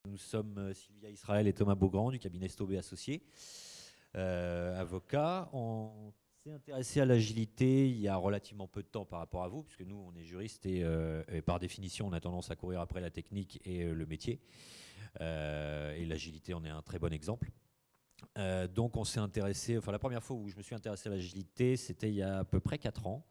Nous sommes Sylvia Israël et Thomas Beaugrand du cabinet Staub et Associés, avocats. On s'est intéressé à l'agilité il y a relativement peu de temps par rapport à vous, puisque nous, on est juristes et par définition, on a tendance à courir après la technique et le métier. Et l'agilité en est un très bon exemple. Donc on s'est intéressé, enfin la première fois où je me suis intéressé à l'agilité, c'était il y a à peu près 4 ans.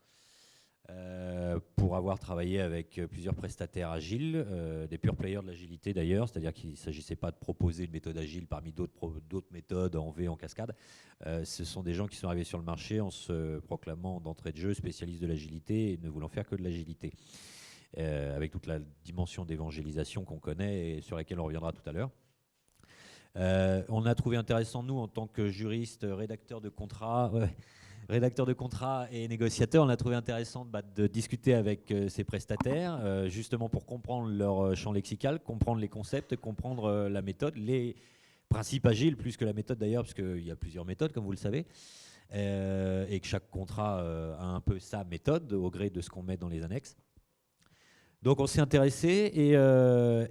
Pour avoir travaillé avec plusieurs prestataires agiles, des pure players de l'agilité d'ailleurs, c'est-à-dire qu'il ne s'agissait pas de proposer une méthode agile parmi d'autres méthodes en V, en cascade. Ce sont des gens qui sont arrivés sur le marché en se proclamant d'entrée de jeu spécialistes de l'agilité et ne voulant faire que de l'agilité, avec toute la dimension d'évangélisation qu'on connaît et sur laquelle on reviendra tout à l'heure. On a trouvé intéressant, nous, en tant que juristes, rédacteurs de contrats, et négociateurs, on a trouvé intéressant de discuter avec ces prestataires, justement pour comprendre leur champ lexical, comprendre les concepts, comprendre la méthode, les principes agiles, plus que la méthode d'ailleurs, parce qu'il y a plusieurs méthodes, comme vous le savez, et que chaque contrat a un peu sa méthode, au gré de ce qu'on met dans les annexes. Donc on s'est intéressé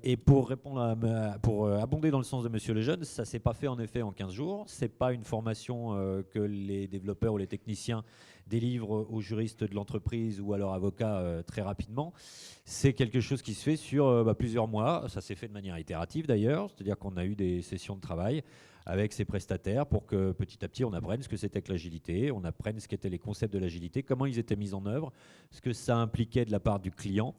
et pour abonder dans le sens de Monsieur Lejeune, ça ne s'est pas fait en effet en 15 jours. Ce n'est pas une formation que les développeurs ou les techniciens délivrent aux juristes de l'entreprise ou à leurs avocats très rapidement. C'est quelque chose qui se fait sur plusieurs mois. Ça s'est fait de manière itérative d'ailleurs, c'est-à-dire qu'on a eu des sessions de travail avec ces prestataires pour que petit à petit on apprenne ce que c'était que l'agilité, on apprenne ce qu'étaient les concepts de l'agilité, comment ils étaient mis en œuvre, ce que ça impliquait de la part du client,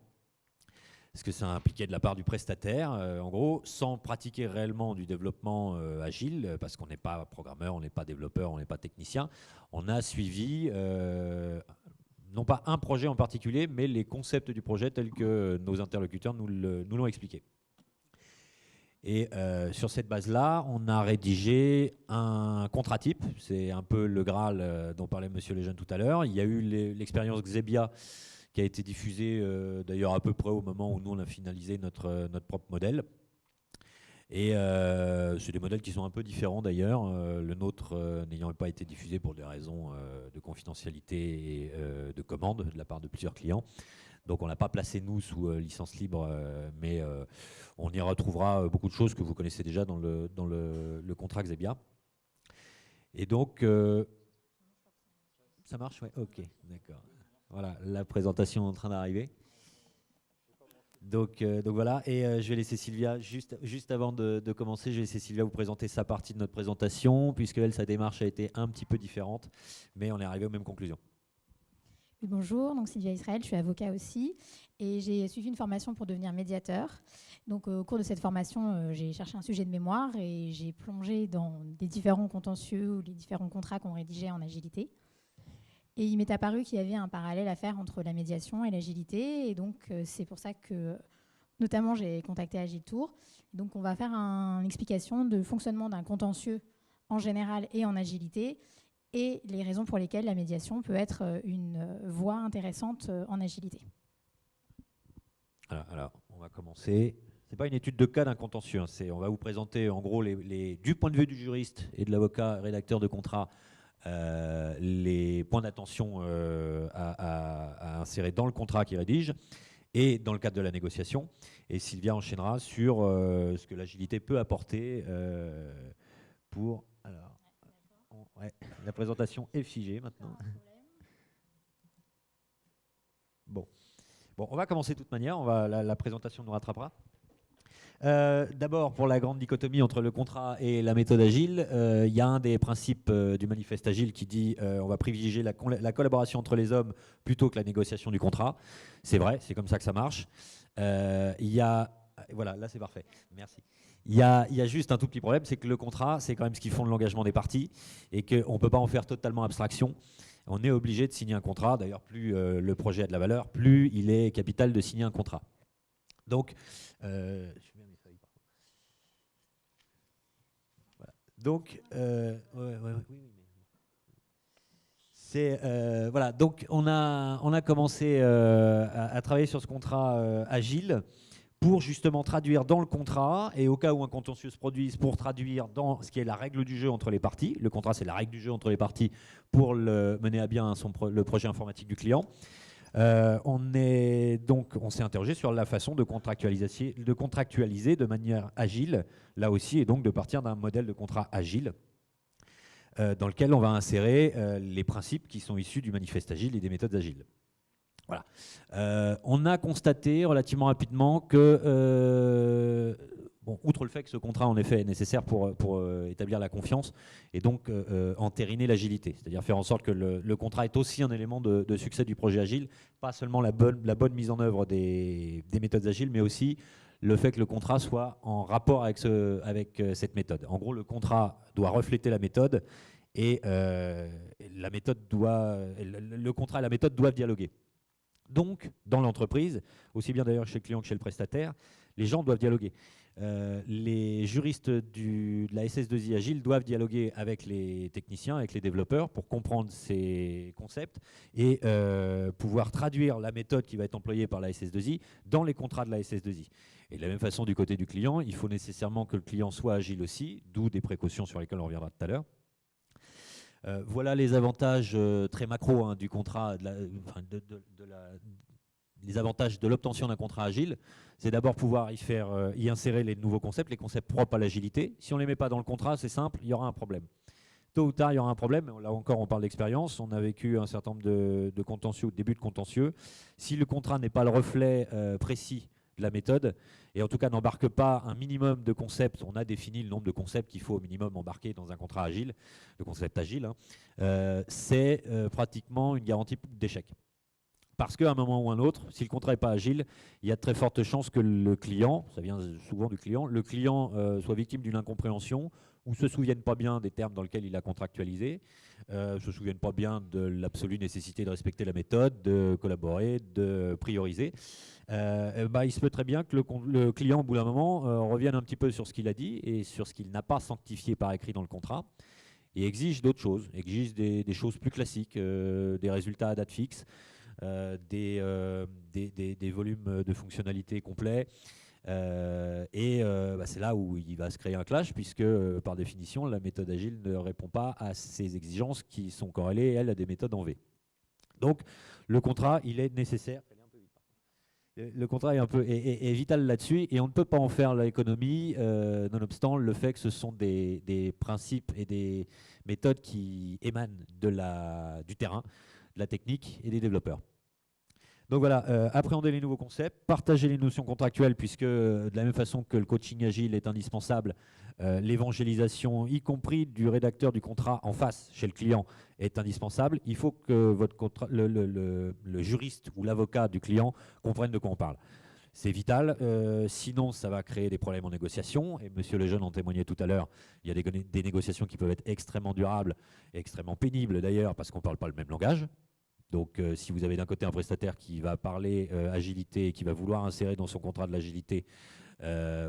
ce que ça impliquait de la part du prestataire, en gros, sans pratiquer réellement du développement agile, parce qu'on n'est pas programmeur, on n'est pas développeur, on n'est pas technicien. On a suivi, non pas un projet en particulier, mais les concepts du projet tels que nos interlocuteurs nous l'ont expliqué. Et sur cette base-là, on a rédigé un contrat type. C'est un peu le Graal dont parlait Monsieur Lejeune tout à l'heure. Il y a eu l'expérience Xebia, qui a été diffusé d'ailleurs à peu près au moment où nous on a finalisé notre propre modèle. Et c'est des modèles qui sont un peu différents d'ailleurs, le nôtre n'ayant pas été diffusé pour des raisons de confidentialité et de commande de la part de plusieurs clients. Donc on ne l'a pas placé nous sous licence libre, mais on y retrouvera beaucoup de choses que vous connaissez déjà dans le contrat Xebia. Et donc, ça marche, ouais, ok, d'accord. Voilà, la présentation est en train d'arriver. Donc voilà, et je vais laisser Sylvia, juste avant de commencer, je vais laisser Sylvia vous présenter sa partie de notre présentation, puisque elle, sa démarche a été un petit peu différente, mais on est arrivé aux mêmes conclusions. Oui, bonjour, donc Sylvia Israël, je suis avocat aussi, et j'ai suivi une formation pour devenir médiateur. Donc au cours de cette formation, j'ai cherché un sujet de mémoire et j'ai plongé dans des différents contentieux ou les différents contrats qu'on rédigeait en agilité. Et il m'est apparu qu'il y avait un parallèle à faire entre la médiation et l'agilité. Et donc, c'est pour ça que, notamment, j'ai contacté Agiletour. Donc, on va faire une explication de fonctionnement d'un contentieux en général et en agilité et les raisons pour lesquelles la médiation peut être une voie intéressante en agilité. Alors, on va commencer. Ce n'est pas une étude de cas d'un contentieux. On va vous présenter, en gros, du point de vue du juriste et de l'avocat rédacteur de contrat, les points d'attention à insérer dans le contrat qu'il rédige et dans le cadre de la négociation. Et Sylvia enchaînera sur ce que l'agilité peut apporter pour... Alors, la présentation est figée maintenant. Bon, on va commencer de toute manière. La présentation nous rattrapera. D'abord, pour la grande dichotomie entre le contrat et la méthode agile, il y a un des principes du manifeste agile qui dit on va privilégier la collaboration entre les hommes plutôt que la négociation du contrat. C'est vrai, c'est comme ça que ça marche. Voilà, là c'est parfait, merci. Il y a juste un tout petit problème, c'est que le contrat, c'est quand même ce qui fonde l'engagement des parties et qu'on ne peut pas en faire totalement abstraction. On est obligé de signer un contrat. D'ailleurs, plus le projet a de la valeur, plus il est capital de signer un contrat. Donc, donc, voilà. Donc, on a commencé à travailler sur ce contrat agile pour justement traduire dans le contrat, et au cas où un contentieux se produise, pour traduire dans ce qui est la règle du jeu entre les parties. Le contrat, c'est la règle du jeu entre les parties pour mener à bien le projet informatique du client. On s'est interrogé sur la façon de contractualiser de manière agile, là aussi, et donc de partir d'un modèle de contrat agile dans lequel on va insérer les principes qui sont issus du manifeste agile et des méthodes agiles. Voilà. On a constaté relativement rapidement que, outre le fait que ce contrat en effet est nécessaire pour établir la confiance et donc entériner l'agilité, c'est-à-dire faire en sorte que le contrat est aussi un élément de succès du projet agile, pas seulement la bonne mise en œuvre des méthodes agiles, mais aussi le fait que le contrat soit en rapport avec cette méthode. En gros, le contrat doit refléter la méthode et le contrat et la méthode doivent dialoguer. Donc, dans l'entreprise, aussi bien d'ailleurs chez le client que chez le prestataire, les gens doivent dialoguer. Les juristes de la SS2I Agile doivent dialoguer avec les techniciens, avec les développeurs pour comprendre ces concepts et pouvoir traduire la méthode qui va être employée par la SS2I dans les contrats de la SS2I. Et de la même façon, du côté du client, il faut nécessairement que le client soit agile aussi, d'où des précautions sur lesquelles on reviendra tout à l'heure. Voilà les avantages très macro du contrat, les avantages de l'obtention d'un contrat agile. C'est d'abord pouvoir y insérer les nouveaux concepts, les concepts propres à l'agilité. Si on ne les met pas dans le contrat, c'est simple, il y aura un problème. Tôt ou tard, il y aura un problème. Là encore, on parle d'expérience. On a vécu un certain nombre de contentieux, début de contentieux. Si le contrat n'est pas le reflet précis de la méthode, et en tout cas n'embarque pas un minimum de concepts, on a défini le nombre de concepts qu'il faut au minimum embarquer dans un contrat agile, le concept agile, c'est pratiquement une garantie d'échec. Parce qu'à un moment ou un autre, si le contrat n'est pas agile, il y a de très fortes chances que le client, ça vient souvent du client, le client soit victime d'une incompréhension ou ne se souvienne pas bien des termes dans lesquels il a contractualisé, ne se souvienne pas bien de l'absolue nécessité de respecter la méthode, de collaborer, de prioriser. Il se peut très bien que le client, au bout d'un moment, revienne un petit peu sur ce qu'il a dit et sur ce qu'il n'a pas sanctifié par écrit dans le contrat et exige d'autres choses, exige des choses plus classiques, des résultats à date fixe, des volumes de fonctionnalités complets. C'est là où il va se créer un clash puisque, par définition, la méthode agile ne répond pas à ces exigences qui sont corrélées, elles, à des méthodes en V. Donc, le contrat, il est nécessaire. Le contrat est vital là-dessus et on ne peut pas en faire l'économie, nonobstant le fait que ce sont des principes et des méthodes qui émanent du terrain, de la technique et des développeurs. Donc voilà, appréhender les nouveaux concepts, partager les notions contractuelles, puisque de la même façon que le coaching agile est indispensable, l'évangélisation, y compris du rédacteur du contrat en face, chez le client, est indispensable. Il faut que le juriste ou l'avocat du client comprenne de quoi on parle. C'est vital, sinon ça va créer des problèmes en négociation, et Monsieur Lejeune en témoignait tout à l'heure, il y a des négociations qui peuvent être extrêmement durables, extrêmement pénibles d'ailleurs, parce qu'on ne parle pas le même langage. Donc, si vous avez d'un côté un prestataire qui va parler agilité et qui va vouloir insérer dans son contrat de l'agilité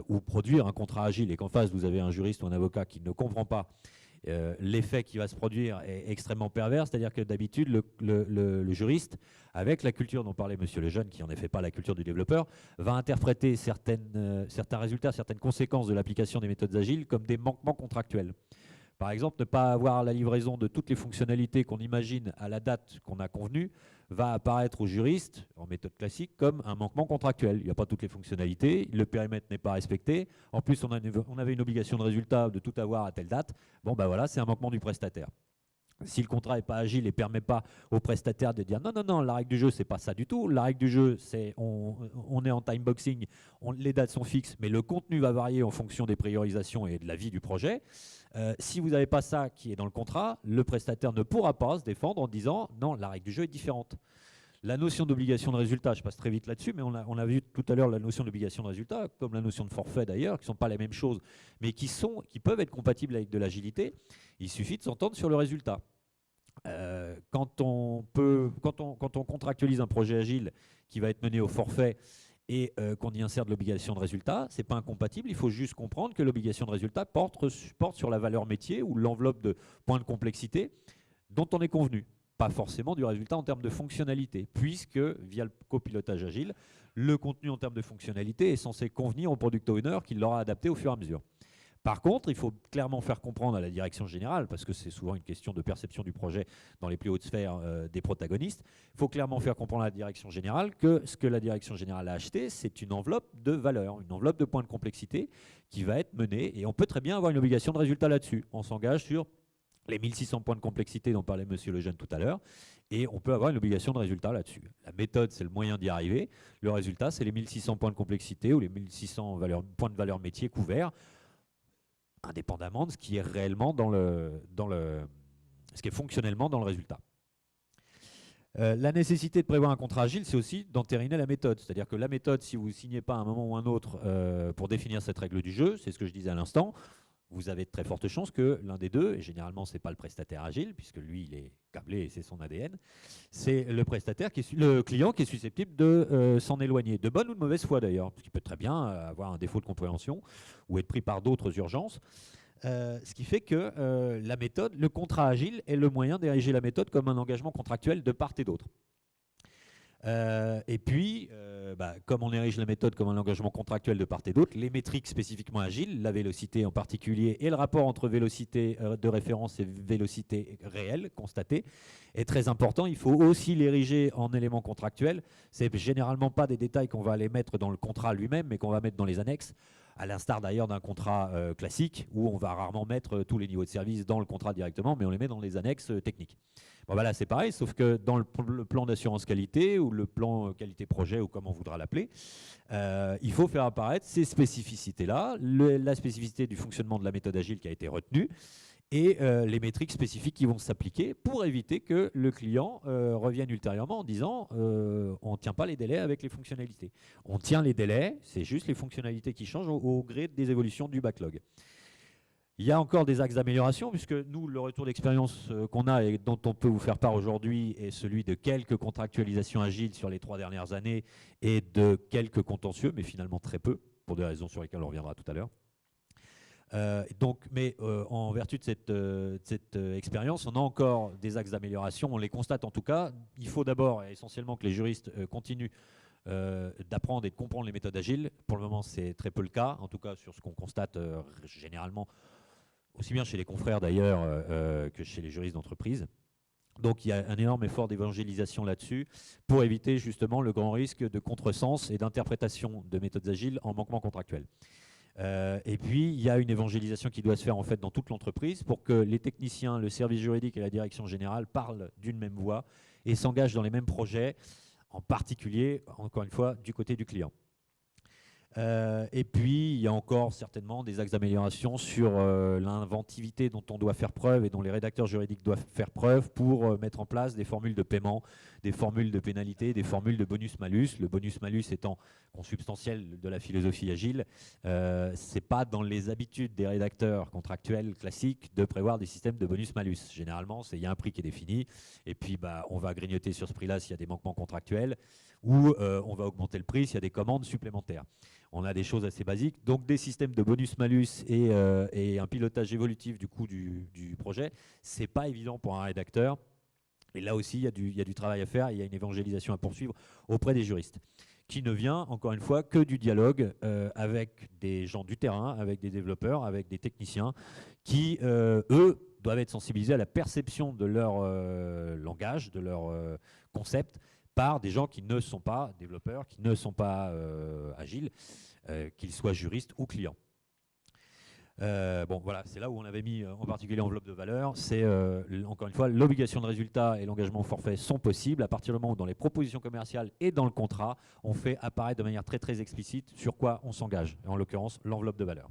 ou produire un contrat agile et qu'en face, vous avez un juriste ou un avocat qui ne comprend pas, l'effet qui va se produire est extrêmement pervers. C'est-à-dire que d'habitude, le juriste, avec la culture dont parlait Monsieur Lejeune, qui n'en est fait pas la culture du développeur, va interpréter certains résultats, certaines conséquences de l'application des méthodes agiles comme des manquements contractuels. Par exemple, ne pas avoir la livraison de toutes les fonctionnalités qu'on imagine à la date qu'on a convenue va apparaître au juriste, en méthode classique, comme un manquement contractuel. Il n'y a pas toutes les fonctionnalités, le périmètre n'est pas respecté. En plus, on avait une obligation de résultat de tout avoir à telle date. Bon, ben voilà, c'est un manquement du prestataire. Si le contrat n'est pas agile et ne permet pas au prestataire de dire non, la règle du jeu, c'est pas ça du tout. La règle du jeu, c'est on est en timeboxing, les dates sont fixes, mais le contenu va varier en fonction des priorisations et de la vie du projet. Si vous n'avez pas ça qui est dans le contrat, le prestataire ne pourra pas se défendre en disant non, la règle du jeu est différente. La notion d'obligation de résultat, je passe très vite là-dessus, mais on a vu tout à l'heure la notion d'obligation de résultat, comme la notion de forfait d'ailleurs, qui ne sont pas les mêmes choses, mais qui peuvent être compatibles avec de l'agilité. Il suffit de s'entendre sur le résultat. Quand on contractualise un projet agile qui va être mené au forfait et qu'on y insère de l'obligation de résultat, ce n'est pas incompatible. Il faut juste comprendre que l'obligation de résultat porte sur la valeur métier ou l'enveloppe de points de complexité dont on est convenu. Pas forcément du résultat en termes de fonctionnalité, puisque via le copilotage agile, le contenu en termes de fonctionnalité est censé convenir au product owner qui l'aura adapté au fur et à mesure. Par contre, il faut clairement faire comprendre à la direction générale, parce que c'est souvent une question de perception du projet dans les plus hautes sphères des protagonistes, il faut clairement faire comprendre à la direction générale que ce que la direction générale a acheté, c'est une enveloppe de valeur, une enveloppe de points de complexité qui va être menée, et on peut très bien avoir une obligation de résultat là-dessus. On s'engage sur les 1600 points de complexité dont parlait Monsieur Lejeune tout à l'heure, et on peut avoir une obligation de résultat là-dessus. La méthode, c'est le moyen d'y arriver. Le résultat, c'est les 1600 points de complexité ou les 1600 points de valeur métier couverts, indépendamment de ce qui est réellement ce qui est fonctionnellement dans le résultat. La nécessité de prévoir un contrat agile, c'est aussi d'entériner la méthode. C'est-à-dire que la méthode, si vous ne signez pas à un moment ou un autre pour définir cette règle du jeu, c'est ce que je disais à l'instant, vous avez de très fortes chances que l'un des deux, et généralement ce n'est pas le prestataire agile, puisque lui il est câblé et c'est son ADN, c'est le client qui est susceptible de s'en éloigner, de bonne ou de mauvaise foi d'ailleurs, parce qu'il peut très bien avoir un défaut de compréhension ou être pris par d'autres urgences. Ce qui fait que la méthode, le contrat agile est le moyen d'ériger la méthode comme un engagement contractuel de part et d'autre. Et puis, comme on érige la méthode comme un engagement contractuel de part et d'autre, les métriques spécifiquement agiles, la vélocité en particulier, et le rapport entre vélocité de référence et vélocité réelle, constatée, est très important. Il faut aussi l'ériger en élément contractuel. Ce n'est généralement pas des détails qu'on va aller mettre dans le contrat lui-même, mais qu'on va mettre dans les annexes, à l'instar d'ailleurs d'un contrat classique, où on va rarement mettre tous les niveaux de service dans le contrat directement, mais on les met dans les annexes techniques. Bon, voilà, c'est pareil, sauf que dans le plan d'assurance qualité ou le plan qualité projet ou comme on voudra l'appeler, il faut faire apparaître ces spécificités-là, la spécificité du fonctionnement de la méthode agile qui a été retenue et les métriques spécifiques qui vont s'appliquer pour éviter que le client revienne ultérieurement en disant on ne tient pas les délais avec les fonctionnalités. On tient les délais, c'est juste les fonctionnalités qui changent au gré des évolutions du backlog. Il y a encore des axes d'amélioration, puisque nous, le retour d'expérience qu'on a et dont on peut vous faire part aujourd'hui est celui de quelques contractualisations agiles sur les 3 dernières années et de quelques contentieux, mais finalement très peu, pour des raisons sur lesquelles on reviendra tout à l'heure. En vertu de cette expérience, on a encore des axes d'amélioration, on les constate en tout cas. Il faut d'abord essentiellement que les juristes continuent d'apprendre et de comprendre les méthodes agiles. Pour le moment, c'est très peu le cas, en tout cas sur ce qu'on constate généralement, aussi bien chez les confrères d'ailleurs que chez les juristes d'entreprise. Donc il y a un énorme effort d'évangélisation là-dessus pour éviter justement le grand risque de contresens et d'interprétation de méthodes agiles en manquement contractuel. Et puis il y a une évangélisation qui doit se faire en fait dans toute l'entreprise pour que les techniciens, le service juridique et la direction générale parlent d'une même voix et s'engagent dans les mêmes projets, en particulier, encore une fois, du côté du client. Et puis, il y a encore certainement des axes d'amélioration sur l'inventivité dont on doit faire preuve et dont les rédacteurs juridiques doivent faire preuve pour mettre en place des formules de paiement, des formules de pénalité, des formules de bonus-malus. Le bonus-malus étant consubstantiel de la philosophie agile, c'est pas dans les habitudes des rédacteurs contractuels classiques de prévoir des systèmes de bonus-malus. Généralement, il y a un prix qui est défini et puis on va grignoter sur ce prix-là s'il y a des manquements contractuels ou on va augmenter le prix s'il y a des commandes supplémentaires. On a des choses assez basiques, donc des systèmes de bonus-malus et un pilotage évolutif du coût du projet, c'est pas évident pour un rédacteur. Et là aussi, il y a du travail à faire, il y a une évangélisation à poursuivre auprès des juristes, qui ne vient, encore une fois, que du dialogue avec des gens du terrain, avec des développeurs, avec des techniciens, qui, eux, doivent être sensibilisés à la perception de leur langage, de leur concept, par des gens qui ne sont pas développeurs, qui ne sont pas agiles, qu'ils soient juristes ou clients. Voilà, c'est là où on avait mis en particulier l'enveloppe de valeur. C'est encore une fois, l'obligation de résultat et l'engagement au forfait sont possibles à partir du moment où dans les propositions commerciales et dans le contrat, on fait apparaître de manière très très explicite sur quoi on s'engage, en l'occurrence l'enveloppe de valeur.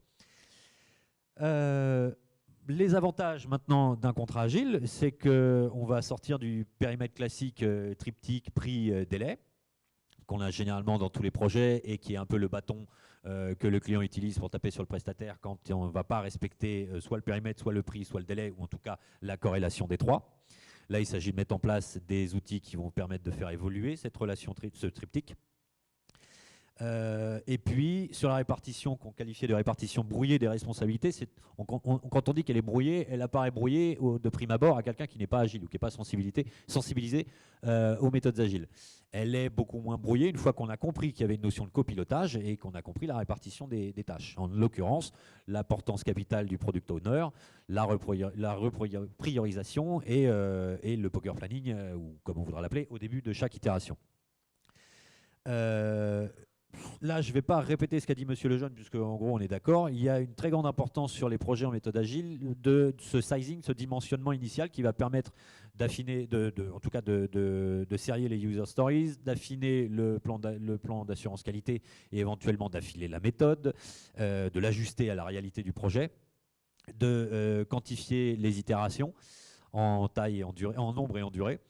Les avantages maintenant d'un contrat agile, c'est qu'on va sortir du périmètre classique triptyque prix-délai, qu'on a généralement dans tous les projets et qui est un peu le bâton que le client utilise pour taper sur le prestataire quand on ne va pas respecter soit le périmètre, soit le prix, soit le délai, ou en tout cas la corrélation des trois. Là, il s'agit de mettre en place des outils qui vont permettre de faire évoluer cette relation, ce triptyque. Et puis, sur la répartition qu'on qualifiait de répartition brouillée des responsabilités, quand on dit qu'elle est brouillée, elle apparaît brouillée de prime abord à quelqu'un qui n'est pas agile ou qui n'est pas sensibilisé aux méthodes agiles. Elle est beaucoup moins brouillée une fois qu'on a compris qu'il y avait une notion de copilotage et qu'on a compris la répartition des tâches. En l'occurrence, l'importance capitale du product owner, la repriorisation et le poker planning, ou comme on voudra l'appeler, au début de chaque itération. Là, je ne vais pas répéter ce qu'a dit Monsieur Lejeune, puisque en gros, on est d'accord. Il y a une très grande importance sur les projets en méthode agile de ce sizing, ce dimensionnement initial qui va permettre d'affiner, en tout cas de serrer les user stories, d'affiner le plan d'assurance qualité et éventuellement d'affiler la méthode, de l'ajuster à la réalité du projet, de quantifier les itérations en taille, en nombre et en durée.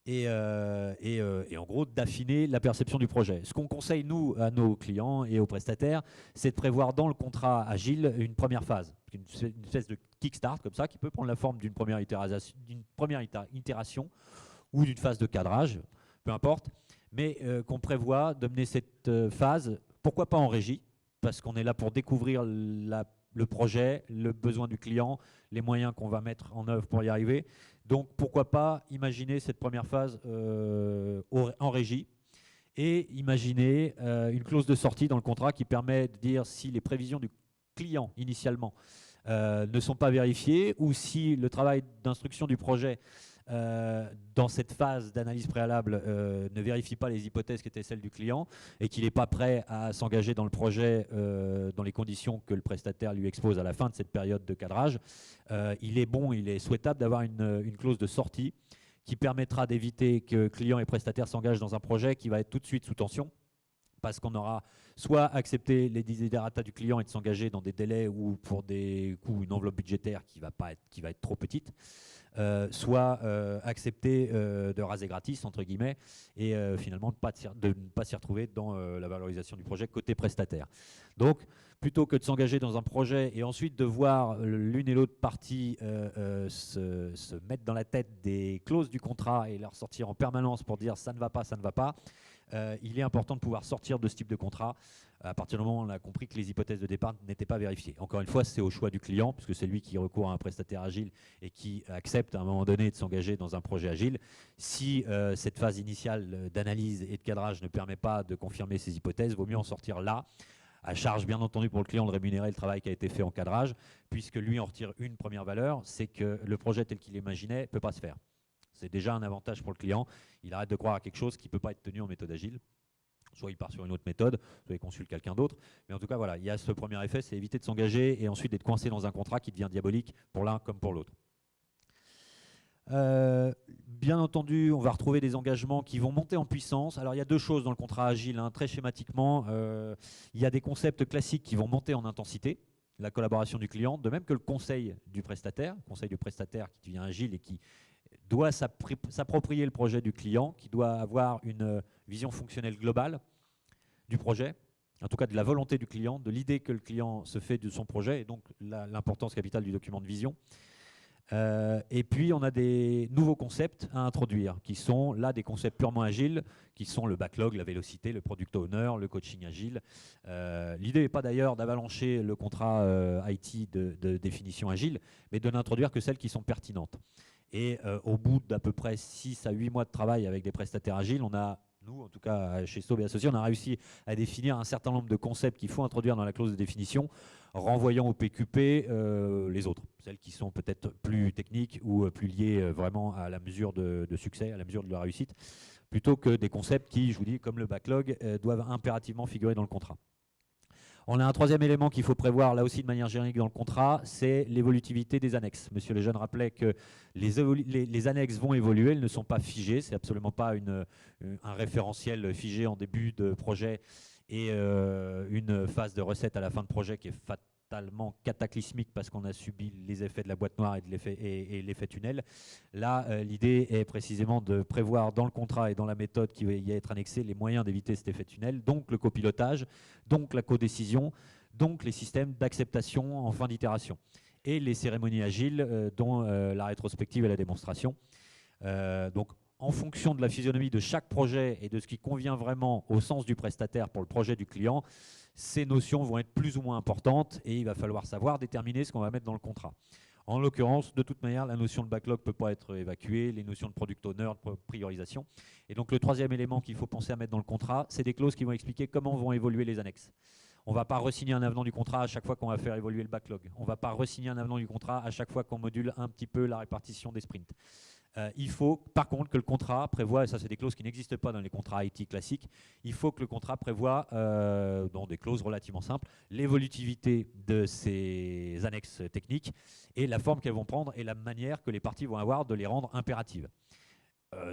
Et en gros d'affiner la perception du projet. Ce qu'on conseille, nous, à nos clients et aux prestataires, c'est de prévoir dans le contrat agile une première phase, une espèce de kickstart comme ça, qui peut prendre la forme d'une première itération ou d'une phase de cadrage, peu importe, mais qu'on prévoit de mener cette phase, pourquoi pas en régie, parce qu'on est là pour découvrir le projet, le besoin du client, les moyens qu'on va mettre en œuvre pour y arriver. Donc pourquoi pas imaginer cette première phase en régie et imaginer une clause de sortie dans le contrat qui permet de dire si les prévisions du client initialement ne sont pas vérifiées ou si le travail d'instruction du projet dans cette phase d'analyse préalable ne vérifie pas les hypothèses qui étaient celles du client et qu'il n'est pas prêt à s'engager dans le projet dans les conditions que le prestataire lui expose à la fin de cette période de cadrage, il est souhaitable d'avoir une clause de sortie qui permettra d'éviter que client et prestataire s'engagent dans un projet qui va être tout de suite sous tension, parce qu'on aura soit accepté les desiderata du client et de s'engager dans des délais ou pour des coûts, une enveloppe budgétaire qui va être trop petite, soit accepter de raser gratis, entre guillemets, et finalement de ne pas s'y retrouver dans la valorisation du projet côté prestataire. Donc, plutôt que de s'engager dans un projet et ensuite de voir l'une et l'autre partie se mettre dans la tête des clauses du contrat et leur sortir en permanence pour dire ça ne va pas, ça ne va pas, il est important de pouvoir sortir de ce type de contrat à partir du moment où on a compris que les hypothèses de départ n'étaient pas vérifiées. Encore une fois, c'est au choix du client, puisque c'est lui qui recourt à un prestataire agile et qui accepte à un moment donné de s'engager dans un projet agile. Si cette phase initiale d'analyse et de cadrage ne permet pas de confirmer ces hypothèses, il vaut mieux en sortir là, à charge bien entendu pour le client de rémunérer le travail qui a été fait en cadrage, puisque lui en retire une première valeur, c'est que le projet tel qu'il l'imaginait ne peut pas se faire. C'est déjà un avantage pour le client. Il arrête de croire à quelque chose qui ne peut pas être tenu en méthode agile. Soit il part sur une autre méthode, soit il consulte quelqu'un d'autre. Mais en tout cas, voilà, il y a ce premier effet, c'est éviter de s'engager et ensuite d'être coincé dans un contrat qui devient diabolique pour l'un comme pour l'autre. Bien entendu, on va retrouver des engagements qui vont monter en puissance. Alors, il y a deux choses dans le contrat agile, hein, très schématiquement. Il y a des concepts classiques qui vont monter en intensité. La collaboration du client, de même que le conseil du prestataire qui devient agile et qui doit s'approprier le projet du client, qui doit avoir une vision fonctionnelle globale du projet, en tout cas de la volonté du client, de l'idée que le client se fait de son projet, et donc l'importance capitale du document de vision. Et puis on a des nouveaux concepts à introduire, qui sont là des concepts purement agiles, qui sont le backlog, la vélocité, le product owner, le coaching agile. L'idée n'est pas d'ailleurs d'avalancher le contrat IT de définition agile, mais de n'introduire que celles qui sont pertinentes. Et au bout d'à peu près 6 à 8 mois de travail avec des prestataires agiles, on a, nous en tout cas chez Staub et Associés, on a réussi à définir un certain nombre de concepts qu'il faut introduire dans la clause de définition, renvoyant au PQP les autres, celles qui sont peut-être plus techniques ou plus liées vraiment à la mesure de succès, à la mesure de la réussite, plutôt que des concepts qui, je vous dis, comme le backlog, doivent impérativement figurer dans le contrat. On a un troisième élément qu'il faut prévoir là aussi de manière générique dans le contrat, c'est l'évolutivité des annexes. Monsieur Lejeune rappelait que les annexes vont évoluer, elles ne sont pas figées, c'est absolument pas un référentiel figé en début de projet et une phase de recette à la fin de projet qui est fatalement cataclysmique parce qu'on a subi les effets de la boîte noire et l'effet tunnel. Là, l'idée est précisément de prévoir dans le contrat et dans la méthode qui va y être annexée les moyens d'éviter cet effet tunnel, donc le copilotage, donc la codécision, donc les systèmes d'acceptation en fin d'itération et les cérémonies agiles dont la rétrospective et la démonstration. Donc en fonction de la physionomie de chaque projet et de ce qui convient vraiment au sens du prestataire pour le projet du client, ces notions vont être plus ou moins importantes et il va falloir savoir déterminer ce qu'on va mettre dans le contrat. En l'occurrence, de toute manière, la notion de backlog ne peut pas être évacuée, les notions de product owner, de priorisation. Et donc le troisième élément qu'il faut penser à mettre dans le contrat, c'est des clauses qui vont expliquer comment vont évoluer les annexes. On ne va pas re-signer un avenant du contrat à chaque fois qu'on va faire évoluer le backlog. On ne va pas re-signer un avenant du contrat à chaque fois qu'on module un petit peu la répartition des sprints. Il faut par contre que le contrat prévoit, et ça c'est des clauses qui n'existent pas dans les contrats IT classiques, il faut que le contrat prévoit, dans des clauses relativement simples, l'évolutivité de ces annexes techniques et la forme qu'elles vont prendre et la manière que les parties vont avoir de les rendre impératives.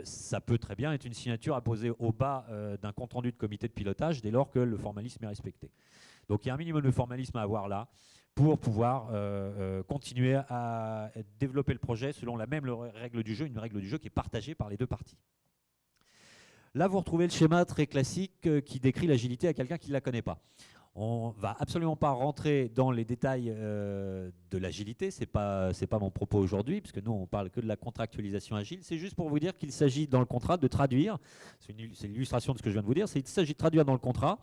Ça peut très bien être une signature apposée au bas d'un compte-rendu de comité de pilotage dès lors que le formalisme est respecté. Donc il y a un minimum de formalisme à avoir là pour pouvoir continuer à développer le projet selon la même règle du jeu, une règle du jeu qui est partagée par les deux parties. Là, vous retrouvez le schéma très classique qui décrit l'agilité à quelqu'un qui ne la connaît pas. On ne va absolument pas rentrer dans les détails de l'agilité, ce n'est pas mon propos aujourd'hui, puisque nous, on parle que de la contractualisation agile. C'est juste pour vous dire qu'il s'agit dans le contrat de traduire, c'est l'illustration de ce que je viens de vous dire, il s'agit de traduire dans le contrat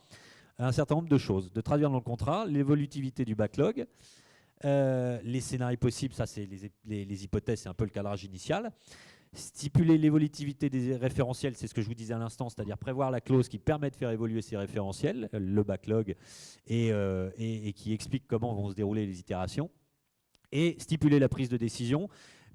un certain nombre de choses. De traduire dans le contrat l'évolutivité du backlog, les scénarios possibles, ça c'est les hypothèses, c'est un peu le cadrage initial. Stipuler l'évolutivité des référentiels, c'est ce que je vous disais à l'instant, c'est-à-dire prévoir la clause qui permet de faire évoluer ces référentiels, le backlog, et qui explique comment vont se dérouler les itérations. Et stipuler la prise de décision,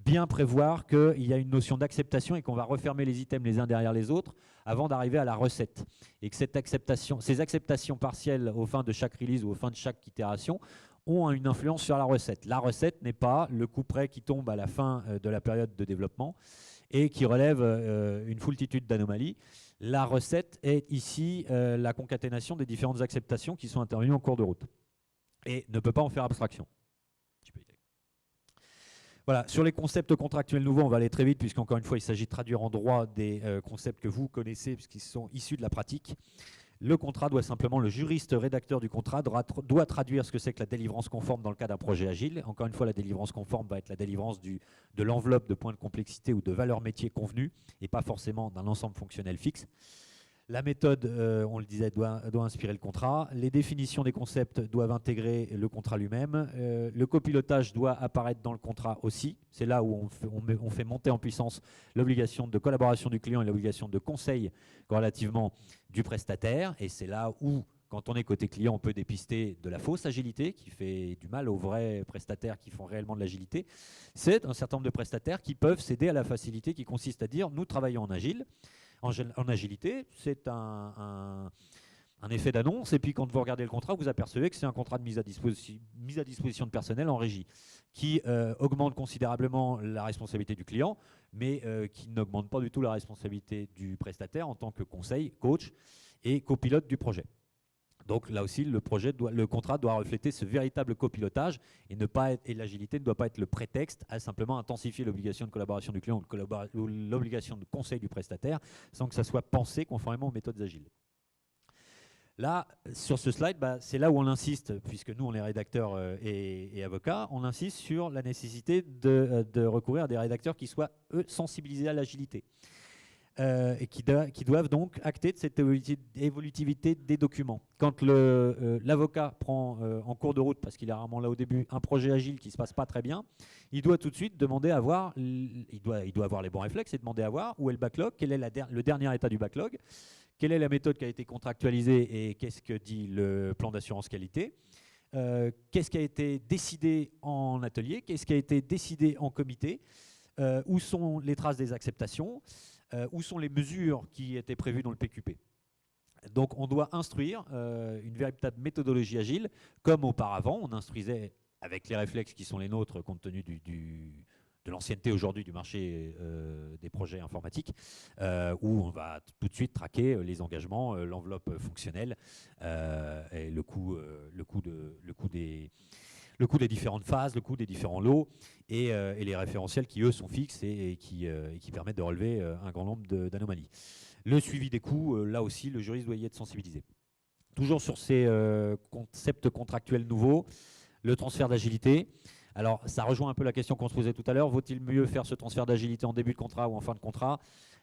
bien prévoir qu'il y a une notion d'acceptation et qu'on va refermer les items les uns derrière les autres avant d'arriver à la recette. Et que ces acceptations partielles au fin de chaque release ou au fin de chaque itération ont une influence sur la recette. La recette n'est pas le coup près qui tombe à la fin de la période de développement et qui relève une foultitude d'anomalies. La recette est ici la concaténation des différentes acceptations qui sont intervenues en cours de route et ne peut pas en faire abstraction. Voilà, sur les concepts contractuels nouveaux, on va aller très vite puisqu'encore une fois, il s'agit de traduire en droit des concepts que vous connaissez puisqu'ils sont issus de la pratique. Le contrat doit simplement, le juriste rédacteur du contrat doit traduire ce que c'est que la délivrance conforme dans le cas d'un projet agile. Encore une fois, la délivrance conforme va être la délivrance de l'enveloppe de points de complexité ou de valeur métier convenue et pas forcément d'un ensemble fonctionnel fixe. La méthode, on le disait, doit inspirer le contrat. Les définitions des concepts doivent intégrer le contrat lui-même. Le copilotage doit apparaître dans le contrat aussi. C'est là où on fait monter en puissance l'obligation de collaboration du client et l'obligation de conseil relativement du prestataire. Et c'est là où, quand on est côté client, on peut dépister de la fausse agilité qui fait du mal aux vrais prestataires qui font réellement de l'agilité. C'est un certain nombre de prestataires qui peuvent céder à la facilité qui consiste à dire « nous travaillons en agile ». En agilité, c'est un effet d'annonce. Et puis, quand vous regardez le contrat, vous apercevez que c'est un contrat de mise à disposition de personnel en régie qui augmente considérablement la responsabilité du client, mais qui n'augmente pas du tout la responsabilité du prestataire en tant que conseil, coach et copilote du projet. Donc là aussi, le contrat doit refléter ce véritable copilotage et l'agilité ne doit pas être le prétexte à simplement intensifier l'obligation de collaboration du client ou l'obligation de conseil du prestataire sans que ça soit pensé conformément aux méthodes agiles. Là, sur ce slide, c'est là où on insiste, puisque nous, on est rédacteurs et avocats, on insiste sur la nécessité de recourir à des rédacteurs qui soient, eux, sensibilisés à l'agilité. Et qui doivent donc acter de cette évolutivité des documents. Quand l'avocat prend en cours de route, parce qu'il est rarement là au début, un projet agile qui ne se passe pas très bien, il doit tout de suite demander à voir, il doit avoir les bons réflexes et demander à voir où est le backlog, quel est le dernier état du backlog, quelle est la méthode qui a été contractualisée et qu'est-ce que dit le plan d'assurance qualité, qu'est-ce qui a été décidé en atelier, qu'est-ce qui a été décidé en comité, où sont les traces des acceptations, où sont les mesures qui étaient prévues dans le PQP. Donc on doit instruire une véritable méthodologie agile, comme auparavant on instruisait avec les réflexes qui sont les nôtres compte tenu de l'ancienneté aujourd'hui du marché des projets informatiques, où on va tout de suite traquer les engagements, l'enveloppe fonctionnelle et le coût des différentes phases, le coût des différents lots et les référentiels qui, eux, sont fixes et qui permettent de relever un grand nombre d'anomalies. Le suivi des coûts, là aussi, le juriste doit y être sensibilisé. Toujours sur ces concepts contractuels nouveaux, le transfert d'agilité. Alors, ça rejoint un peu la question qu'on se posait tout à l'heure. Vaut-il mieux faire ce transfert d'agilité en début de contrat ou en fin de contrat?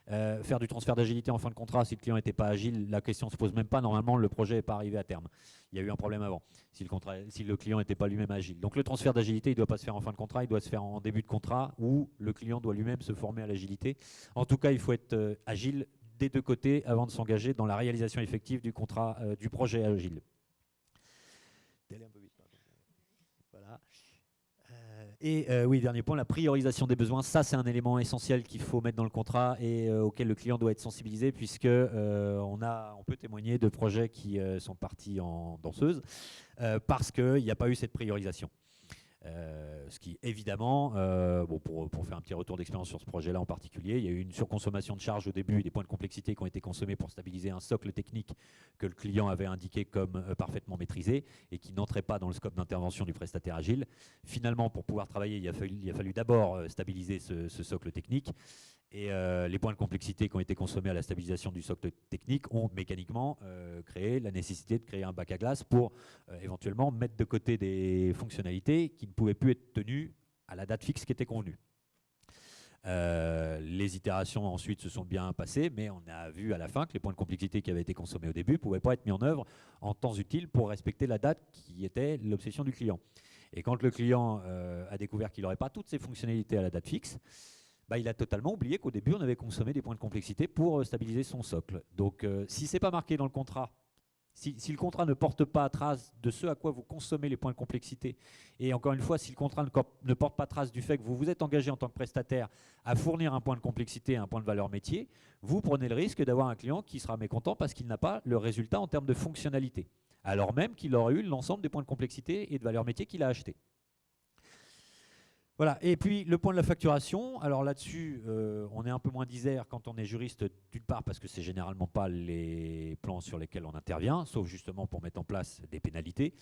Faire du transfert d'agilité en fin de contrat, si le client n'était pas agile, la question ne se pose même pas. Normalement, le projet n'est pas arrivé à terme. Il y a eu un problème avant, si le client n'était pas lui-même agile. Donc le transfert d'agilité, il ne doit pas se faire en fin de contrat, il doit se faire en début de contrat, où le client doit lui-même se former à l'agilité. En tout cas, il faut être agile des deux côtés avant de s'engager dans la réalisation effective du contrat, du projet agile. Voilà. Oui, dernier point, la priorisation des besoins. Ça, c'est un élément essentiel qu'il faut mettre dans le contrat et auquel le client doit être sensibilisé, puisque on peut témoigner de projets qui sont partis en danseuse parce qu'il n'y a pas eu cette priorisation. Ce qui, évidemment, pour faire un petit retour d'expérience sur ce projet-là en particulier, il y a eu une surconsommation de charges au début et des points de complexité qui ont été consommés pour stabiliser un socle technique que le client avait indiqué comme parfaitement maîtrisé et qui n'entrait pas dans le scope d'intervention du prestataire agile. Finalement, pour pouvoir travailler, il a fallu d'abord stabiliser ce socle technique. Et les points de complexité qui ont été consommés à la stabilisation du socle technique ont mécaniquement créé la nécessité de créer un bac à glace pour éventuellement mettre de côté des fonctionnalités qui ne pouvaient plus être tenues à la date fixe qui était convenue. Les itérations ensuite se sont bien passées, mais on a vu à la fin que les points de complexité qui avaient été consommés au début ne pouvaient pas être mis en œuvre en temps utile pour respecter la date qui était l'obsession du client. Et quand le client a découvert qu'il n'aurait pas toutes ces fonctionnalités à la date fixe, il a totalement oublié qu'au début, on avait consommé des points de complexité pour stabiliser son socle. Donc, si ce n'est pas marqué dans le contrat, si le contrat ne porte pas trace de ce à quoi vous consommez les points de complexité, et encore une fois, si le contrat ne porte pas trace du fait que vous vous êtes engagé en tant que prestataire à fournir un point de complexité et un point de valeur métier, vous prenez le risque d'avoir un client qui sera mécontent parce qu'il n'a pas le résultat en termes de fonctionnalité, alors même qu'il aurait eu l'ensemble des points de complexité et de valeur métier qu'il a acheté. Voilà, et puis le point de la facturation, alors là-dessus, on est un peu moins disert quand on est juriste, d'une part parce que c'est généralement pas les plans sur lesquels on intervient, sauf justement pour mettre en place des pénalités,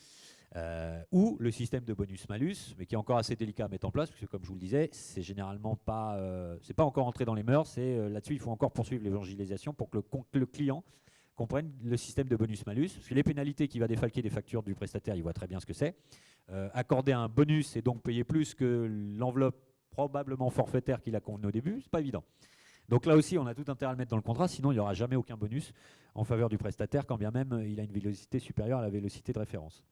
ou le système de bonus-malus, mais qui est encore assez délicat à mettre en place, parce que comme je vous le disais, c'est généralement pas, c'est pas encore entré dans les mœurs, là-dessus il faut encore poursuivre l'évangélisation pour que le client comprennent le système de bonus-malus. Parce que les pénalités qui va défalquer des factures du prestataire, il voit très bien ce que c'est. Accorder un bonus et donc payer plus que l'enveloppe probablement forfaitaire qu'il a convenu au début, c'est pas évident. Donc là aussi, on a tout intérêt à le mettre dans le contrat, sinon il n'y aura jamais aucun bonus en faveur du prestataire, quand bien même il a une vélocité supérieure à la vélocité de référence.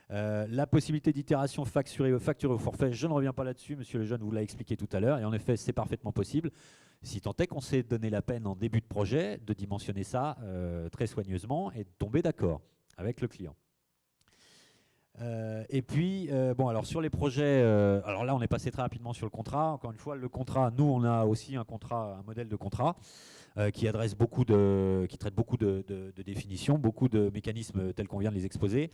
La possibilité d'itération facturée au forfait, je ne reviens pas là-dessus, monsieur Lejeune vous l'a expliqué tout à l'heure, et en effet c'est parfaitement possible, si tant est qu'on s'est donné la peine en début de projet de dimensionner ça très soigneusement et de tomber d'accord avec le client. Et puis, alors sur les projets, alors là on est passé très rapidement sur le contrat, encore une fois le contrat, nous on a aussi un modèle de contrat qui traite beaucoup de définitions, beaucoup de mécanismes tels qu'on vient de les exposer.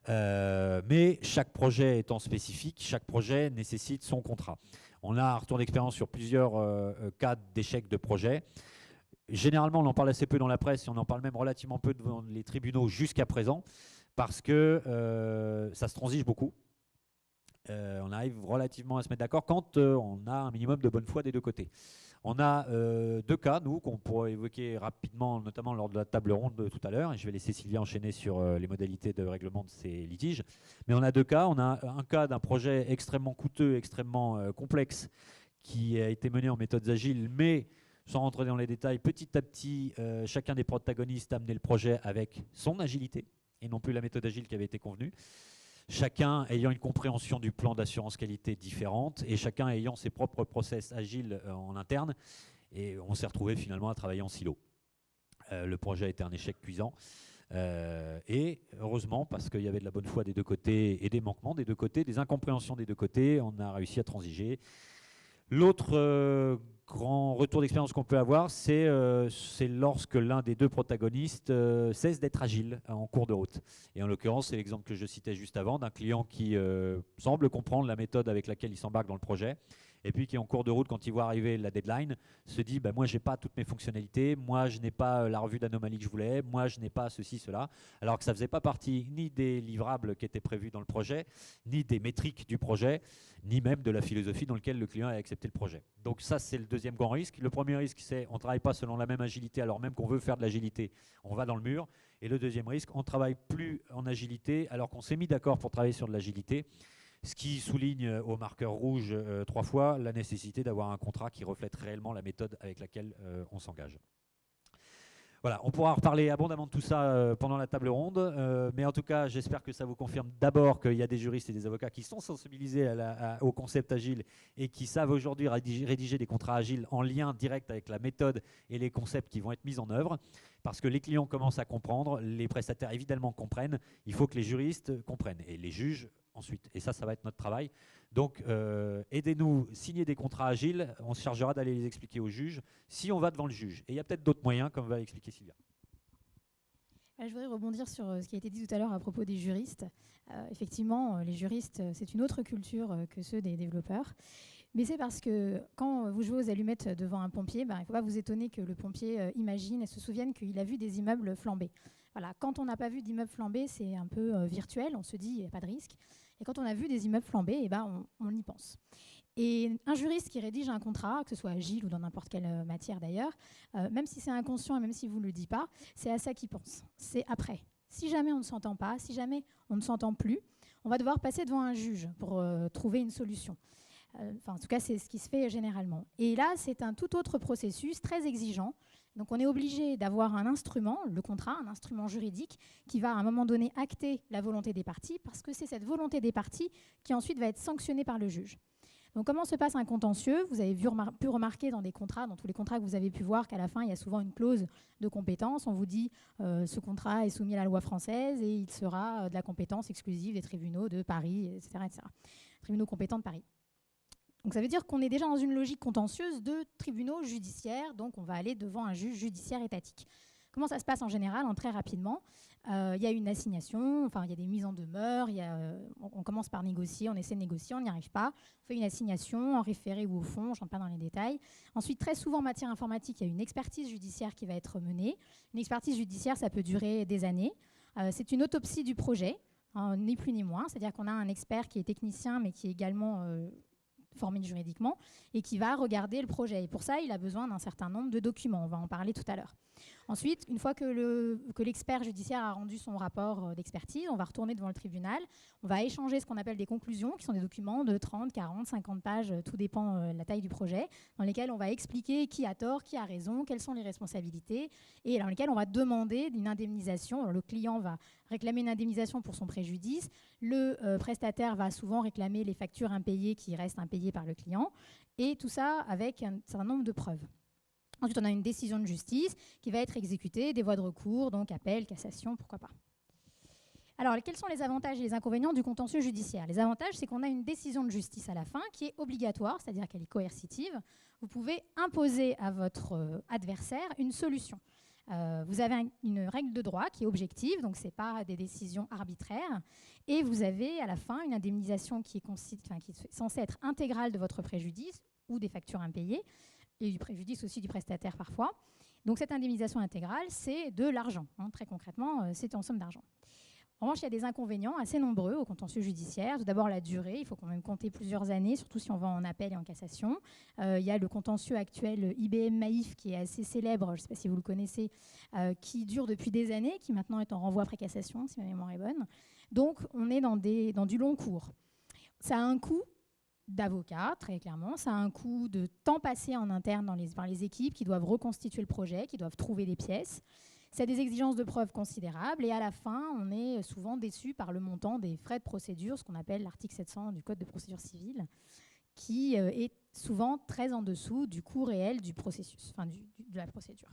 Mais chaque projet étant spécifique, chaque projet nécessite son contrat. On a un retour d'expérience sur plusieurs cas d'échec de projet. Généralement, on en parle assez peu dans la presse et on en parle même relativement peu devant les tribunaux jusqu'à présent parce que ça se transige beaucoup. On arrive relativement à se mettre d'accord quand on a un minimum de bonne foi des deux côtés. On a deux cas, nous, qu'on pourrait évoquer rapidement, notamment lors de la table ronde tout à l'heure, et je vais laisser Sylvia enchaîner sur les modalités de règlement de ces litiges. Mais on a deux cas. On a un cas d'un projet extrêmement coûteux, extrêmement complexe, qui a été mené en méthodes agiles, mais sans rentrer dans les détails, petit à petit, chacun des protagonistes a amené le projet avec son agilité, et non plus la méthode agile qui avait été convenue. Chacun ayant une compréhension du plan d'assurance qualité différente et chacun ayant ses propres process agiles en interne. Et on s'est retrouvé finalement à travailler en silo. Le projet a été un échec cuisant. Et heureusement, parce qu'il y avait de la bonne foi des deux côtés et des manquements des deux côtés, des incompréhensions des deux côtés, on a réussi à transiger. L'autre grand retour d'expérience qu'on peut avoir, c'est lorsque l'un des deux protagonistes cesse d'être agile en cours de route. Et en l'occurrence, c'est l'exemple que je citais juste avant, d'un client qui semble comprendre la méthode avec laquelle il s'embarque dans le projet, et puis qui en cours de route, quand il voit arriver la deadline, se dit moi je n'ai pas toutes mes fonctionnalités, moi je n'ai pas la revue d'anomalie que je voulais, moi je n'ai pas ceci, cela, alors que ça ne faisait pas partie ni des livrables qui étaient prévus dans le projet, ni des métriques du projet, ni même de la philosophie dans laquelle le client a accepté le projet. Donc ça, c'est le deuxième grand risque. Le premier risque, c'est on ne travaille pas selon la même agilité, alors même qu'on veut faire de l'agilité, on va dans le mur. Et le deuxième risque, on ne travaille plus en agilité, alors qu'on s'est mis d'accord pour travailler sur de l'agilité. Ce qui souligne au marqueur rouge 3 fois la nécessité d'avoir un contrat qui reflète réellement la méthode avec laquelle on s'engage. Voilà, on pourra reparler abondamment de tout ça pendant la table ronde, mais en tout cas, j'espère que ça vous confirme d'abord qu'il y a des juristes et des avocats qui sont sensibilisés au concept agile et qui savent aujourd'hui rédiger des contrats agiles en lien direct avec la méthode et les concepts qui vont être mis en œuvre, parce que les clients commencent à comprendre, les prestataires évidemment comprennent, il faut que les juristes comprennent, et les juges ensuite. Et ça va être notre travail. Donc, aidez-nous, signez des contrats agiles. On se chargera d'aller les expliquer aux juges si on va devant le juge. Et il y a peut-être d'autres moyens, comme va expliquer Sylvia. Je voudrais rebondir sur ce qui a été dit tout à l'heure à propos des juristes. Effectivement, les juristes, c'est une autre culture que ceux des développeurs. Mais c'est parce que quand vous jouez aux allumettes devant un pompier, il ne faut pas vous étonner que le pompier imagine et se souvienne qu'il a vu des immeubles flamber. Voilà, quand on n'a pas vu d'immeubles flamber, c'est un peu virtuel, on se dit il n'y a pas de risque. Et quand on a vu des immeubles flamber, on y pense. Et un juriste qui rédige un contrat, que ce soit agile ou dans n'importe quelle matière d'ailleurs, même si c'est inconscient et même si vous ne le dites pas, c'est à ça qu'il pense. C'est après. Si jamais on ne s'entend pas, si jamais on ne s'entend plus, on va devoir passer devant un juge pour trouver une solution. En tout cas, c'est ce qui se fait généralement. Et là, c'est un tout autre processus très exigeant. Donc, on est obligé d'avoir un instrument, le contrat, un instrument juridique, qui va à un moment donné acter la volonté des parties, parce que c'est cette volonté des parties qui ensuite va être sanctionnée par le juge. Donc, comment se passe un contentieux? Vous avez pu remarquer dans des contrats, dans tous les contrats que vous avez pu voir, qu'à la fin, il y a souvent une clause de compétence. On vous dit ce contrat est soumis à la loi française et il sera de la compétence exclusive des tribunaux de Paris, etc., etc. Tribunaux compétents de Paris. Donc ça veut dire qu'on est déjà dans une logique contentieuse de tribunaux judiciaires, donc on va aller devant un juge judiciaire étatique. Comment ça se passe en général? Très rapidement, il y a une assignation, il y a des mises en demeure, on commence par négocier, on essaie de négocier, on n'y arrive pas, on fait une assignation en référé ou au fond, je ne rentre pas dans les détails. Ensuite, très souvent en matière informatique, il y a une expertise judiciaire qui va être menée. Une expertise judiciaire, ça peut durer des années. C'est une autopsie du projet, ni plus ni moins, c'est-à-dire qu'on a un expert qui est technicien mais qui est également formé juridiquement, et qui va regarder le projet. Et pour ça, il a besoin d'un certain nombre de documents. On va en parler tout à l'heure. Ensuite, une fois que l'expert judiciaire a rendu son rapport d'expertise, on va retourner devant le tribunal. On va échanger ce qu'on appelle des conclusions, qui sont des documents de 30, 40, 50 pages, tout dépend de la taille du projet, dans lesquels on va expliquer qui a tort, qui a raison, quelles sont les responsabilités, et dans lesquels on va demander une indemnisation. Alors, le client va réclamer une indemnisation pour son préjudice. Le prestataire va souvent réclamer les factures impayées qui restent impayées par le client, et tout ça avec un certain nombre de preuves. Ensuite, on a une décision de justice qui va être exécutée, des voies de recours, donc appel, cassation, pourquoi pas. Alors, quels sont les avantages et les inconvénients du contentieux judiciaire? Les avantages, c'est qu'on a une décision de justice à la fin qui est obligatoire, c'est-à-dire qu'elle est coercitive. Vous pouvez imposer à votre adversaire une solution. Vous avez une règle de droit qui est objective, donc ce n'est pas des décisions arbitraires. Et vous avez à la fin une indemnisation qui est censée être intégrale de votre préjudice ou des factures impayées, et du préjudice aussi du prestataire parfois. Donc cette indemnisation intégrale, c'est de l'argent. Très concrètement, c'est en somme d'argent. En revanche, il y a des inconvénients assez nombreux au contentieux judiciaire. Tout d'abord, la durée. Il faut quand même compter plusieurs années, surtout si on va en appel et en cassation. Il y a le contentieux actuel IBM Maïf, qui est assez célèbre, je ne sais pas si vous le connaissez, qui dure depuis des années, qui maintenant est en renvoi après cassation, si ma mémoire est bonne. Donc, on est dans du long cours. Ça a un coût d'avocats, très clairement. Ça a un coût de temps passé en interne par les équipes qui doivent reconstituer le projet, qui doivent trouver des pièces. Ça a des exigences de preuve considérables et à la fin, on est souvent déçu par le montant des frais de procédure, ce qu'on appelle l'article 700 du Code de procédure civile, qui est souvent très en dessous du coût réel du processus, de la procédure.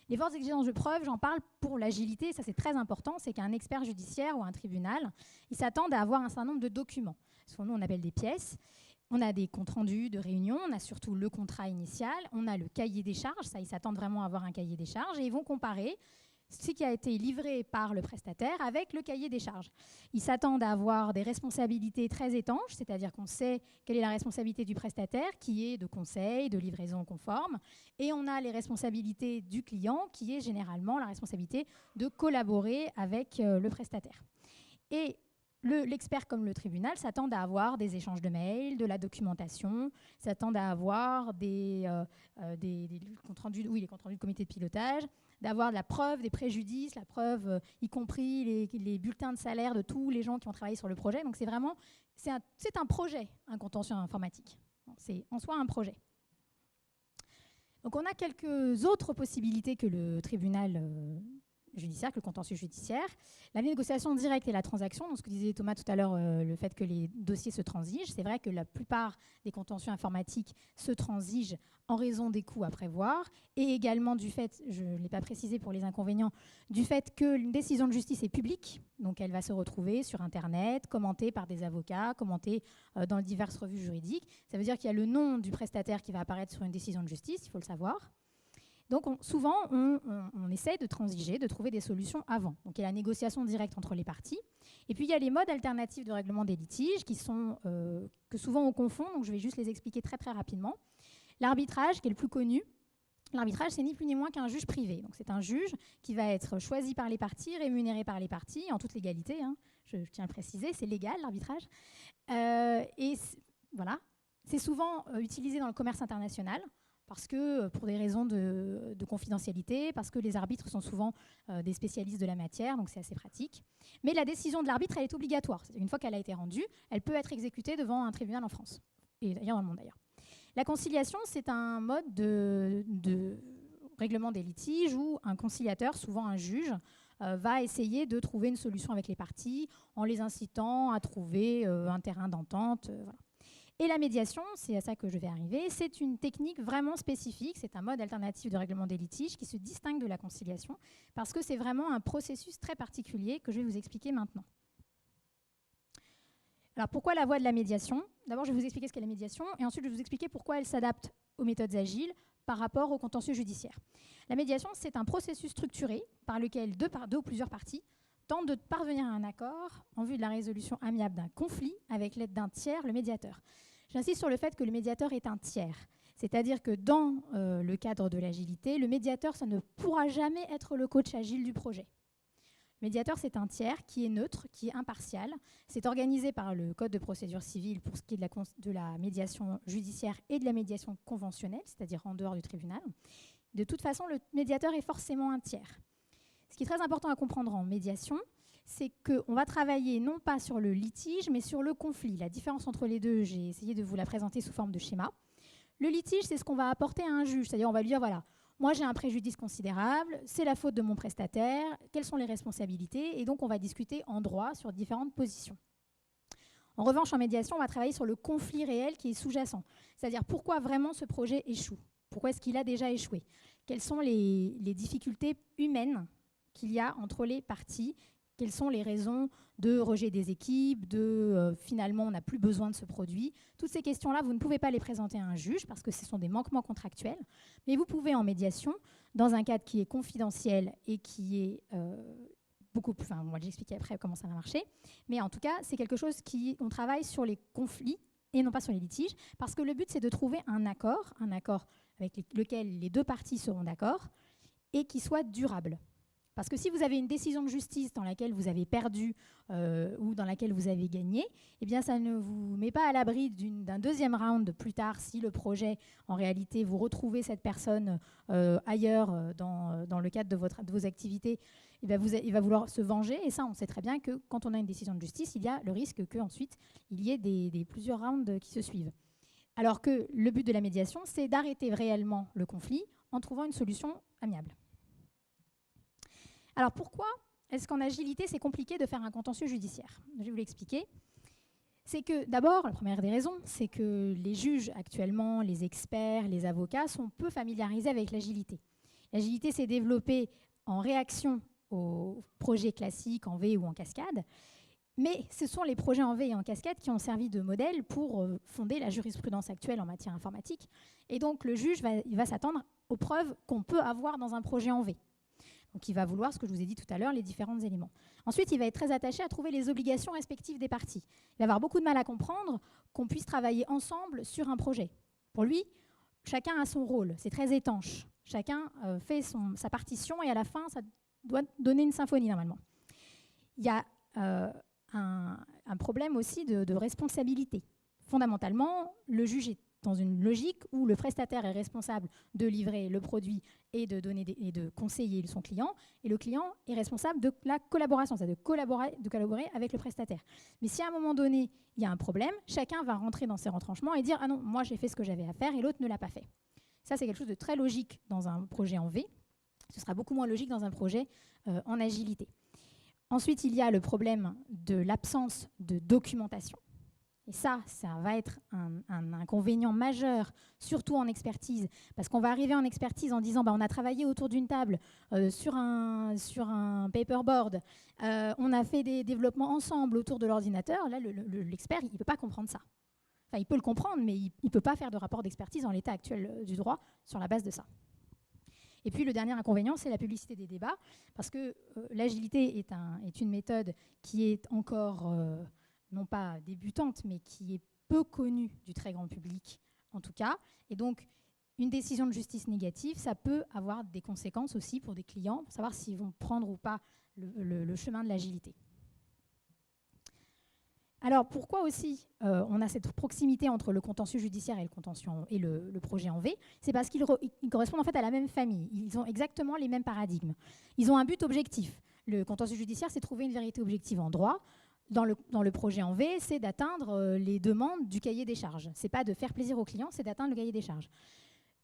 Les fortes exigences de preuve, j'en parle pour l'agilité, ça c'est très important, c'est qu'un expert judiciaire ou un tribunal, ils s'attendent à avoir un certain nombre de documents, ce que nous on appelle des pièces. On a des comptes rendus de réunion, on a surtout le contrat initial, on a le cahier des charges, ça ils s'attendent vraiment à avoir un cahier des charges et ils vont comparer ce qui a été livré par le prestataire avec le cahier des charges. Ils s'attendent à avoir des responsabilités très étanches, c'est-à-dire qu'on sait quelle est la responsabilité du prestataire, qui est de conseil, de livraison conforme, et on a les responsabilités du client, qui est généralement la responsabilité de collaborer avec le prestataire. Et l'expert comme le tribunal s'attendent à avoir des échanges de mails, de la documentation, s'attendent à avoir des comptes rendus, les comptes rendus de comité de pilotage, d'avoir de la preuve des préjudices, la preuve, y compris les bulletins de salaire de tous les gens qui ont travaillé sur le projet. Donc c'est un projet, un contentieux informatique. C'est en soi un projet. Donc on a quelques autres possibilités que le tribunal judiciaire, que le contentieux judiciaire. La négociation directe et la transaction, donc ce que disait Thomas tout à l'heure, le fait que les dossiers se transigent. C'est vrai que la plupart des contentieux informatiques se transigent en raison des coûts à prévoir et également du fait, je ne l'ai pas précisé pour les inconvénients, du fait qu'une décision de justice est publique, donc elle va se retrouver sur Internet, commentée par des avocats, commentée dans diverses revues juridiques. Ça veut dire qu'il y a le nom du prestataire qui va apparaître sur une décision de justice, il faut le savoir. Donc souvent, on essaie de transiger, de trouver des solutions avant. Donc il y a la négociation directe entre les parties. Et puis il y a les modes alternatifs de règlement des litiges qui sont, que souvent on confond, donc je vais juste les expliquer très très rapidement. L'arbitrage, qui est le plus connu. L'arbitrage, c'est ni plus ni moins qu'un juge privé. Donc c'est un juge qui va être choisi par les parties, rémunéré par les parties, en toute légalité, hein, je tiens à le préciser, c'est légal l'arbitrage. Voilà. C'est souvent utilisé dans le commerce international, parce que pour des raisons de confidentialité, parce que les arbitres sont souvent des spécialistes de la matière, donc c'est assez pratique. Mais la décision de l'arbitre, elle est obligatoire. Une fois qu'elle a été rendue, elle peut être exécutée devant un tribunal en France, et d'ailleurs dans le monde d'ailleurs. La conciliation, c'est un mode de règlement des litiges où un conciliateur, souvent un juge, va essayer de trouver une solution avec les parties en les incitant à trouver un terrain d'entente. Voilà. Et la médiation, c'est à ça que je vais arriver, c'est une technique vraiment spécifique, c'est un mode alternatif de règlement des litiges qui se distingue de la conciliation parce que c'est vraiment un processus très particulier que je vais vous expliquer maintenant. Alors pourquoi la voie de la médiation? D'abord, je vais vous expliquer ce qu'est la médiation et ensuite je vais vous expliquer pourquoi elle s'adapte aux méthodes agiles par rapport au contentieux judiciaire. La médiation, c'est un processus structuré par lequel deux ou plusieurs parties tentent de parvenir à un accord en vue de la résolution amiable d'un conflit avec l'aide d'un tiers, le médiateur. J'insiste sur le fait que le médiateur est un tiers. C'est-à-dire que dans le cadre de l'agilité, le médiateur, ça ne pourra jamais être le coach agile du projet. Le médiateur, c'est un tiers qui est neutre, qui est impartial. C'est organisé par le Code de procédure civile pour ce qui est de la médiation judiciaire et de la médiation conventionnelle, c'est-à-dire en dehors du tribunal. De toute façon, le médiateur est forcément un tiers. Ce qui est très important à comprendre en médiation, c'est qu'on va travailler non pas sur le litige, mais sur le conflit. La différence entre les deux, j'ai essayé de vous la présenter sous forme de schéma. Le litige, c'est ce qu'on va apporter à un juge. C'est-à-dire, on va lui dire, voilà, moi j'ai un préjudice considérable, c'est la faute de mon prestataire, quelles sont les responsabilités? Et donc, on va discuter en droit sur différentes positions. En revanche, en médiation, on va travailler sur le conflit réel qui est sous-jacent. C'est-à-dire, pourquoi vraiment ce projet échoue? Pourquoi est-ce qu'il a déjà échoué? Quelles sont les difficultés humaines qu'il y a entre les parties? Quelles sont les raisons de rejet des équipes, finalement on n'a plus besoin de ce produit? Toutes ces questions-là, vous ne pouvez pas les présenter à un juge parce que ce sont des manquements contractuels, mais vous pouvez en médiation, dans un cadre qui est confidentiel et qui est beaucoup plus... Enfin, on va l'expliquer après comment ça va marcher, mais en tout cas, c'est quelque chose on travaille sur les conflits et non pas sur les litiges, parce que le but, c'est de trouver un accord avec lequel les deux parties seront d'accord et qui soit durable. Parce que si vous avez une décision de justice dans laquelle vous avez perdu ou dans laquelle vous avez gagné, eh bien ça ne vous met pas à l'abri d'un deuxième round plus tard si le projet, en réalité, vous retrouvez cette personne ailleurs dans le cadre de vos activités, eh bien il va vouloir se venger. Et ça, on sait très bien que quand on a une décision de justice, il y a le risque qu'ensuite, il y ait plusieurs rounds qui se suivent. Alors que le but de la médiation, c'est d'arrêter réellement le conflit en trouvant une solution amiable. Alors pourquoi est-ce qu'en agilité, c'est compliqué de faire un contentieux judiciaire? Je vais vous l'expliquer. C'est que d'abord, la première des raisons, c'est que les juges actuellement, les experts, les avocats sont peu familiarisés avec l'agilité. L'agilité s'est développée en réaction aux projets classiques en V ou en cascade, mais ce sont les projets en V et en cascade qui ont servi de modèle pour fonder la jurisprudence actuelle en matière informatique. Et donc le juge va s'attendre aux preuves qu'on peut avoir dans un projet en V. Donc il va vouloir, ce que je vous ai dit tout à l'heure, les différents éléments. Ensuite, il va être très attaché à trouver les obligations respectives des parties. Il va avoir beaucoup de mal à comprendre qu'on puisse travailler ensemble sur un projet. Pour lui, chacun a son rôle, c'est très étanche. Chacun fait sa partition et à la fin, ça doit donner une symphonie normalement. Il y a un problème aussi de responsabilité. Fondamentalement, le juge est dans une logique où le prestataire est responsable de livrer le produit et de conseiller son client, et le client est responsable de la collaboration, c'est-à-dire de collaborer avec le prestataire. Mais si à un moment donné, il y a un problème, chacun va rentrer dans ses retranchements et dire « Ah non, moi j'ai fait ce que j'avais à faire et l'autre ne l'a pas fait ». Ça, c'est quelque chose de très logique dans un projet en V. Ce sera beaucoup moins logique dans un projet en agilité. Ensuite, il y a le problème de l'absence de documentation. Et ça va être un inconvénient majeur, surtout en expertise, parce qu'on va arriver en expertise en disant on a travaillé autour d'une table, sur un paperboard, on a fait des développements ensemble autour de l'ordinateur. Là, l'expert, il ne peut pas comprendre ça. Enfin, il peut le comprendre, mais il ne peut pas faire de rapport d'expertise en l'état actuel du droit sur la base de ça. Et puis le dernier inconvénient, c'est la publicité des débats, parce que l'agilité est une méthode qui est encore... non pas débutante, mais qui est peu connue du très grand public, en tout cas. Et donc, une décision de justice négative, ça peut avoir des conséquences aussi pour des clients, pour savoir s'ils vont prendre ou pas le chemin de l'agilité. Alors, pourquoi aussi on a cette proximité entre le contentieux judiciaire et le projet en V? C'est parce qu'ils correspondent en fait à la même famille. Ils ont exactement les mêmes paradigmes. Ils ont un but objectif. Le contentieux judiciaire, c'est trouver une vérité objective en droit. Dans le projet en V, c'est d'atteindre les demandes du cahier des charges. Ce n'est pas de faire plaisir aux clients, c'est d'atteindre le cahier des charges.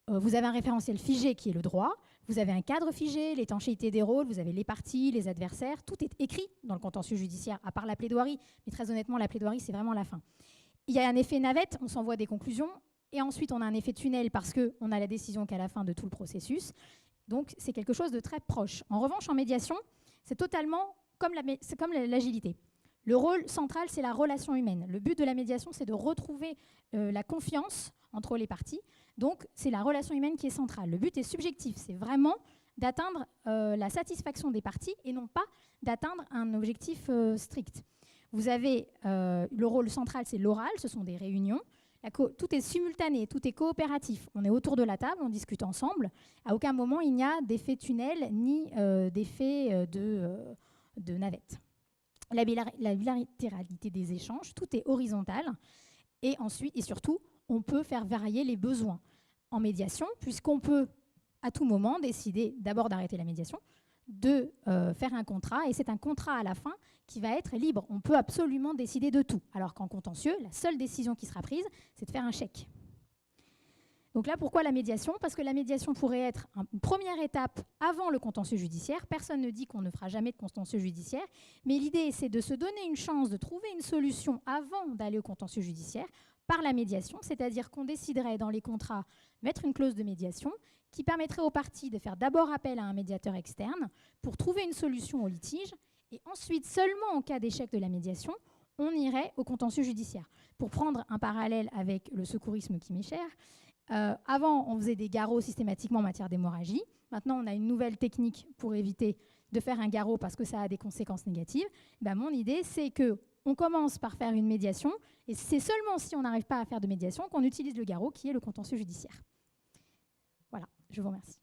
Vous avez un référentiel figé qui est le droit, vous avez un cadre figé, l'étanchéité des rôles, vous avez les parties, les adversaires, tout est écrit dans le contentieux judiciaire, à part la plaidoirie, mais très honnêtement, la plaidoirie, c'est vraiment la fin. Il y a un effet navette, on s'envoie des conclusions, et ensuite on a un effet tunnel parce qu'on a la décision qu'à la fin de tout le processus. Donc c'est quelque chose de très proche. En revanche, en médiation, c'est totalement comme l'agilité. Le rôle central, c'est la relation humaine. Le but de la médiation, c'est de retrouver la confiance entre les parties. Donc, c'est la relation humaine qui est centrale. Le but est subjectif. C'est vraiment d'atteindre la satisfaction des parties et non pas d'atteindre un objectif strict. Vous avez le rôle central, c'est l'oral. Ce sont des réunions. Tout est simultané, tout est coopératif. On est autour de la table, on discute ensemble. À aucun moment, il n'y a d'effet tunnel ni d'effet de navette. La bilatéralité des échanges, tout est horizontal. Et ensuite, et surtout, on peut faire varier les besoins en médiation, puisqu'on peut à tout moment décider d'abord d'arrêter la médiation, de faire un contrat, et c'est un contrat à la fin qui va être libre. On peut absolument décider de tout, alors qu'en contentieux, la seule décision qui sera prise, c'est de faire un chèque. Donc là, pourquoi la médiation? Parce que la médiation pourrait être une première étape avant le contentieux judiciaire. Personne ne dit qu'on ne fera jamais de contentieux judiciaire, mais l'idée, c'est de se donner une chance de trouver une solution avant d'aller au contentieux judiciaire par la médiation, c'est-à-dire qu'on déciderait dans les contrats mettre une clause de médiation qui permettrait aux parties de faire d'abord appel à un médiateur externe pour trouver une solution au litige, et ensuite, seulement en cas d'échec de la médiation, on irait au contentieux judiciaire. Pour prendre un parallèle avec le secourisme qui m'est cher, avant, on faisait des garrots systématiquement en matière d'hémorragie. Maintenant, on a une nouvelle technique pour éviter de faire un garrot parce que ça a des conséquences négatives. Mon idée, c'est qu'on commence par faire une médiation, et c'est seulement si on n'arrive pas à faire de médiation qu'on utilise le garrot, qui est le contentieux judiciaire. Voilà, je vous remercie.